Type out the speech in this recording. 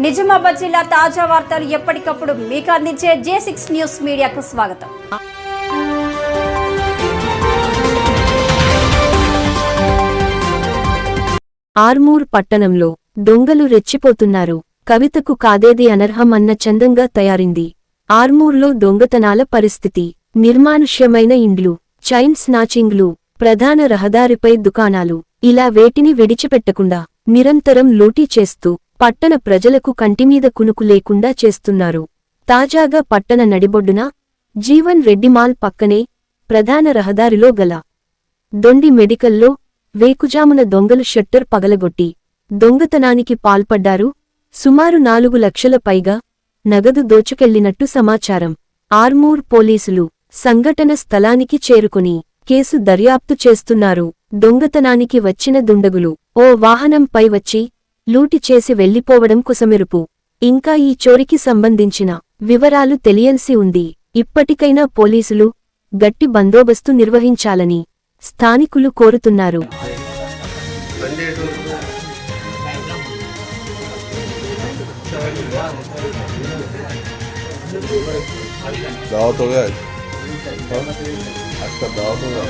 నిజామాబాద్ జిల్లా తాజా వార్తలు ఎప్పటికప్పుడు మీకు అందించే J6 న్యూస్ మీడియాకు స్వాగతం. ఆర్మూర్ పట్టణంలో దొంగలు రెచ్చిపోతున్నారు. కవితకు కాదేది అనర్హం అన్న చందంగా తయారింది ఆర్మూర్లో దొంగతనాల పరిస్థితి. నిర్మానుష్యమైన ఇండ్లు, చైన్ స్నాచింగ్లు, ప్రధాన రహదారిపై దుకాణాలు, ఇలా వేటిని విడిచిపెట్టకుండా నిరంతరం లూటీ చేస్తూ పట్టణ ప్రజలకు కంటిమీద కునుకు లేకుండా చేస్తున్నారు. తాజాగా పట్టణ నడిబొడ్డున జీవన్ రెడ్డి మాల్ పక్కనే ప్రధాన రహదారిలో గల దొండి మెడికల్లో వేకుజామున దొంగలు షట్టర్ పగలగొట్టి దొంగతనానికి పాల్పడ్డారు. సుమారు 4 లక్షల పైగా నగదు దోచుకెళ్లినట్టు సమాచారం. ఆర్మూర్ పోలీసులు సంఘటన స్థలానికి చేరుకుని కేసు దర్యాప్తు చేస్తున్నారు. దొంగతనానికి వచ్చిన దుండగులు ఓ వాహనంపై వచ్చి లూటి చేసి వెళ్లిపోవడం కుసమెరుపు. ఇంకా ఈ చోరికి సంబంధించిన వివరాలు తెలియాల్సి ఉంది. ఇప్పటికైనా పోలీసులు గట్టి బందోబస్తు నిర్వహించాలని స్థానికులు కోరుతున్నారు. दावत हो गया आज का दावत हो गया